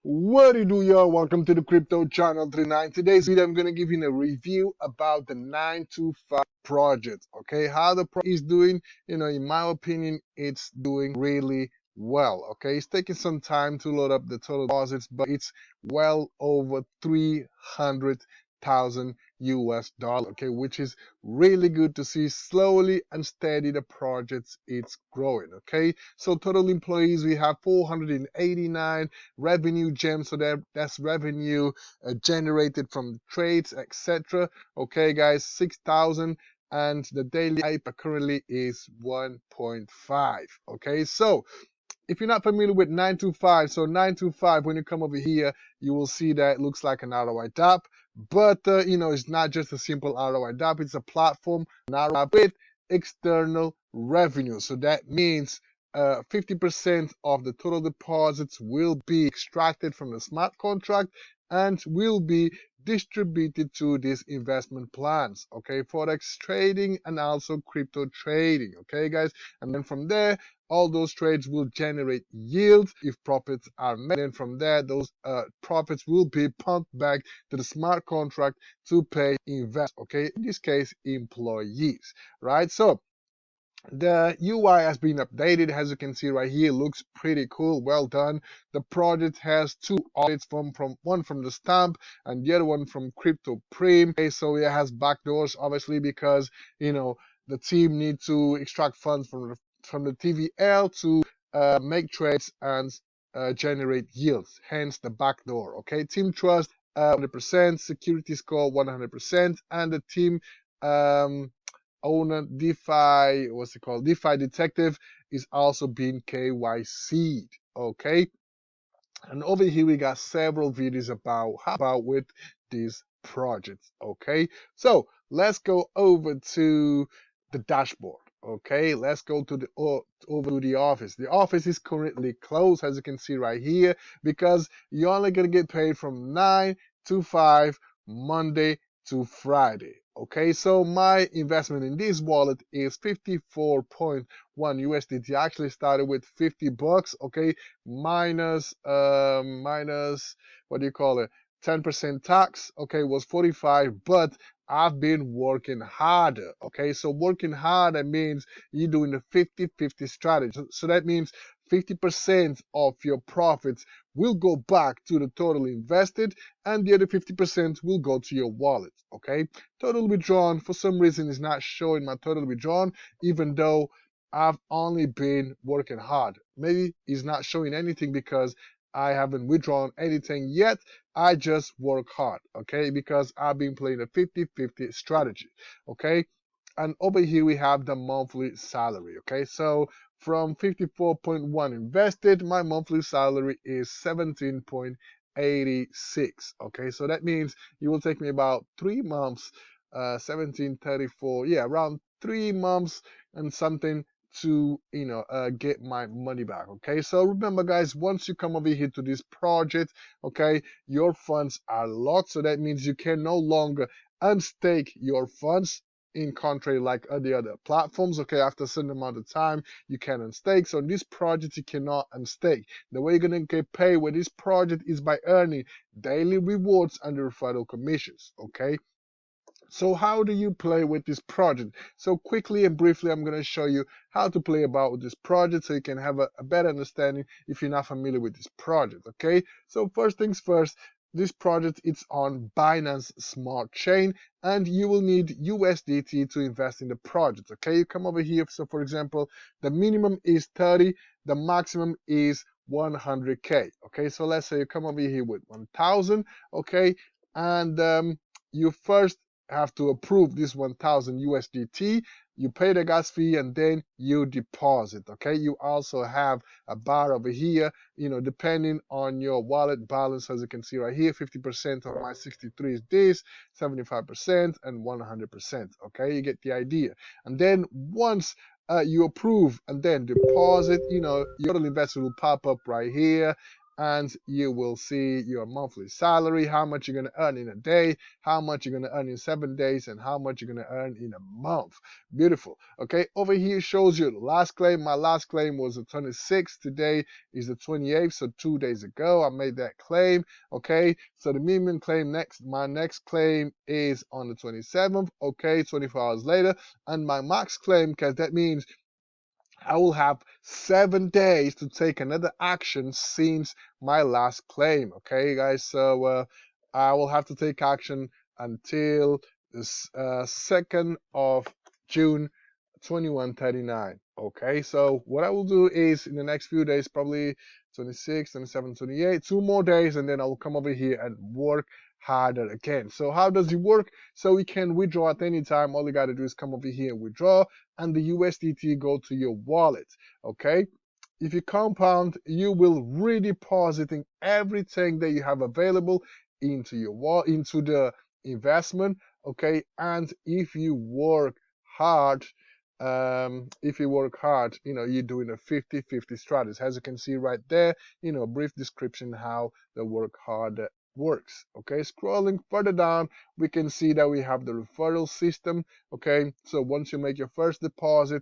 What do you do, y'all? Welcome to the Crypto Channel 39. Today's video, I'm going to give you a review about the 925 project. Okay, how the project is doing. In my opinion, it's doing really well. Okay, it's taking some time to load up the total deposits, but it's well over 300,000 US dollars. Okay, which is really good to see. Slowly and steady, the project it's growing. Okay, so total employees we have 489 revenue gems, so that's revenue generated from trades, etc. Okay, guys, 6,000, and the daily hype currently is 1.5. Okay, so if you're not familiar with 925, so 925, when you come over here, you will see that it looks like an ROI DApp, but it's not just a simple ROI DApp. It's a platform, an ROI with external revenue. So that means 50% of the total deposits will be extracted from the smart contract and will be distributed to these investment plans. Okay, forex trading and also crypto trading. Okay, guys, and then from there, all those trades will generate yields if profits are made. And from there, those profits will be pumped back to the smart contract to pay investors. Okay, in this case, employees. Right. So the UI has been updated, as you can see right here. Looks pretty cool, well done. The project has two audits, from one from the stamp and the other one from Crypto Prim. Okay, so it has backdoors, obviously, because the team need to extract funds from the TVL to make trades and generate yields, hence the backdoor. Okay, team trust 100%, security score 100%, and the team owner DeFi, what's it called? DeFi detective is also being KYC'd. Okay, and over here we got several videos about how about with these projects. Okay, so let's go over to the dashboard. Okay, let's go to the over to the office. The office is currently closed, as you can see right here, because you're only gonna get paid from 9 to 5 Monday to Friday. Okay, so my investment in this wallet is 54.1 USDT. I actually started with 50 bucks. Okay, minus what do you call it, 10% tax. Okay, was 45, but I've been working harder. Okay, so working harder means you're doing the 50-50 strategy. So that means 50% of your profits will go back to the total invested, and the other 50% will go to your wallet. Okay, total withdrawn for some reason is not showing my total withdrawn, even though I've only been working hard. Maybe it's not showing anything because I haven't withdrawn anything yet. I just work hard, okay? Because I've been playing a 50-50 strategy, okay? And over here we have the monthly salary, okay? So from 54.1 invested, my monthly salary is 17.86, okay? So that means it will take me about 3 months, 1734, yeah, around 3 months and something to get my money back. Okay, so remember, guys, once you come over here to this project, okay, your funds are locked, so that means you can no longer unstake your funds, in contrary like the other platforms. Okay, after a certain amount of time you can unstake. So in this project you cannot unstake. The way you're gonna get paid with this project is by earning daily rewards and referral commissions. Okay, so how do you play with this project? So quickly and briefly, I'm going to show you how to play about with this project so you can have a better understanding if you're not familiar with this project. Okay, so first things first, this project it's on Binance Smart Chain, and you will need USDT to invest in the project. Okay, you come over here. So for example, the minimum is 30, the maximum is 100K. Okay, so let's say you come over here with 1,000. Okay, and you first have to approve this 1,000 USDT. You pay the gas fee and then you deposit. Okay, you also have a bar over here, depending on your wallet balance. As you can see right here, 50% of my 63 is this, 75% and 100%. Okay, you get the idea. And then once you approve and then deposit, your total investment will pop up right here, and you will see your monthly salary, how much you're going to earn in a day, how much you're going to earn in 7 days, and how much you're going to earn in a month. Beautiful. Okay, over here shows you the last claim. My last claim was the 26th. Today is the 28th, so 2 days ago I made that claim. Okay, so the minimum claim my next claim is on the 27th. Okay, 24 hours later, and my max claim, because that means I will have 7 days to take another action since my last claim. Okay, guys, so I will have to take action until the 2nd of June 2139. Okay, so what I will do is in the next few days, probably 26, 27, 28, 2 more days, and then I will come over here and work harder again. So how does it work? So we can withdraw at any time. All you got to do is come over here and withdraw, and the USDT go to your wallet. Okay, if you compound, you will redepositing everything that you have available into your wallet, into the investment. Okay, and if you work hard, you're doing a 50-50 strategy. As you can see right there, brief description how the work hard works. Okay, scrolling further down, we can see that we have the referral system. Okay, so once you make your first deposit,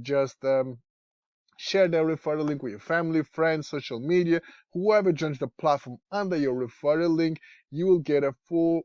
just share the referral link with your family, friends, social media, whoever joins the platform under your referral link. You will get a 4%.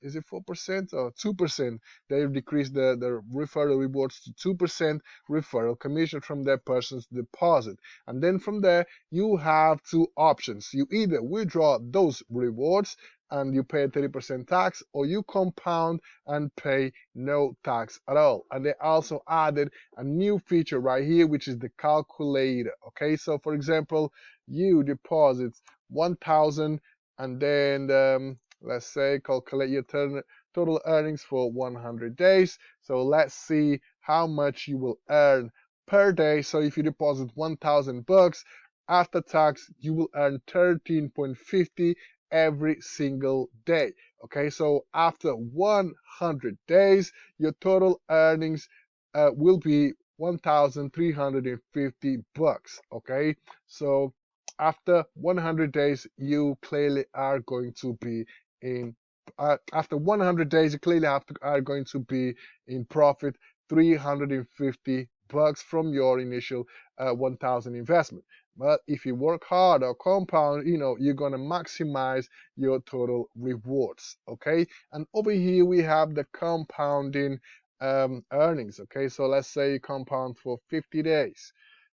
Is it 4% or 2%? They decrease the referral rewards to 2% referral commission from that person's deposit. And then from there, you have 2 options. You either withdraw those rewards and you pay a 30% tax, or you compound and pay no tax at all. And they also added a new feature right here, which is the calculator. Okay, so for example, you deposit 1,000, and then let's say calculate your total earnings for 100 days. So let's see how much you will earn per day. So if you deposit 1,000 bucks after tax, you will earn 13.50 every single day. Okay, so after 100 days, your total earnings will be 1,350 bucks. Okay, so after 100 days, you clearly are going to be in. After 100 days, you clearly are going to be in profit, 350 bucks from your initial 1,000 investment. But if you work hard or compound, you're going to maximize your total rewards. Okay, and over here we have the compounding earnings. Okay, so let's say you compound for 50 days.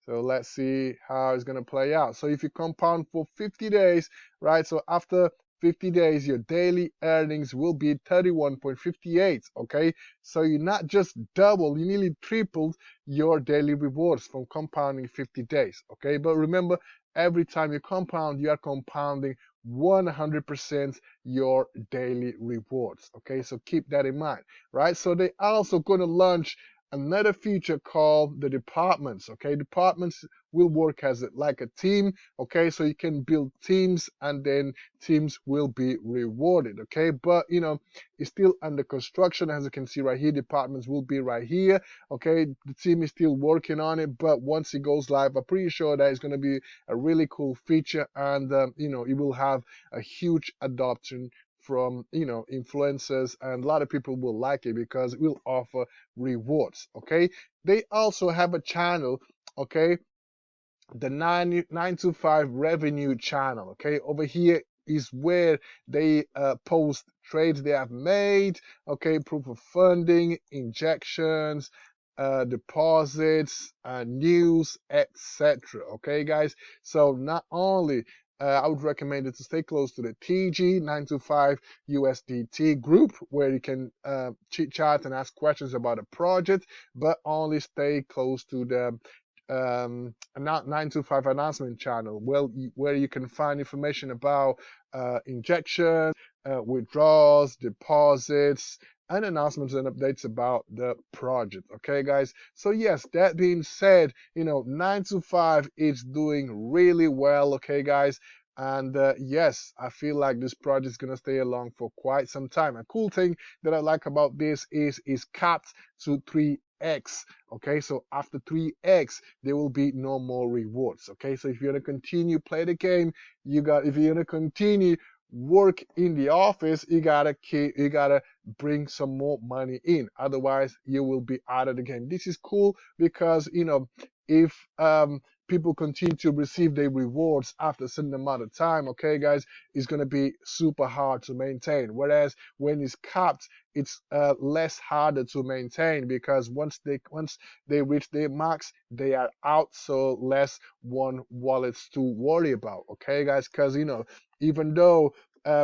So let's see how it's going to play out. So if you compound for 50 days, right, so after 50 days, your daily earnings will be 31.58. Okay, so you not just double, you nearly tripled your daily rewards from compounding 50 days. Okay, but remember, every time you compound, you are compounding 100% your daily rewards. Okay, so keep that in mind, right? So they also going to launch another feature called the departments. Okay, departments will work as like a team. Okay, so you can build teams, and then teams will be rewarded. Okay, but it's still under construction. As you can see right here, departments will be right here. Okay, the team is still working on it, but once it goes live, I'm pretty sure that it's going to be a really cool feature, and it will have a huge adoption from influencers, and a lot of people will like it because it will offer rewards. Okay, they also have a channel, okay, the 925 revenue channel. Okay, over here is where they post trades they have made, okay, proof of funding, injections, deposits, news, etc. Okay, guys, so not only I would recommend it to stay close to the TG 925 USDT group, where you can chit chat and ask questions about a project, but only stay close to the 925 announcement channel, where you can find information about injections, withdrawals, deposits, and announcements and updates about the project. Okay, guys, so yes, that being said, 925 is doing really well. Okay, guys, and yes, I feel like this project is gonna stay along for quite some time. A cool thing that I like about this is capped to 3 3x. Okay, so after 3x, there will be no more rewards. Okay, so if you're gonna continue play the game, if you're gonna continue work in the office, you gotta bring some more money in. Otherwise, you will be out of the game. This is cool because if people continue to receive their rewards after a certain amount of time, okay, guys, it's gonna be super hard to maintain. Whereas when it's capped, it's less harder to maintain because once they reach their max, they are out. So less one wallets to worry about. Okay, guys, because even though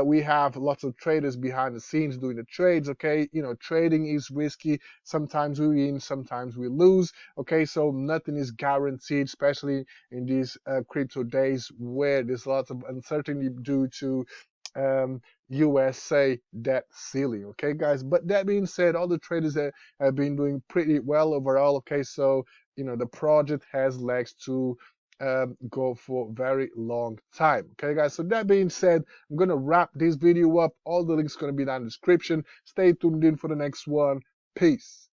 we have lots of traders behind the scenes doing the trades. Okay, trading is risky. Sometimes we win, sometimes we lose. Okay, so nothing is guaranteed, especially in these crypto days where there's lots of uncertainty due to USA debt ceiling. Okay, guys. But that being said, all the traders that have been doing pretty well overall. Okay, so the project has legs to go for a very long time. Okay, guys. So that being said, I'm gonna wrap this video up. All the links gonna be down in the description. Stay tuned in for the next one. Peace.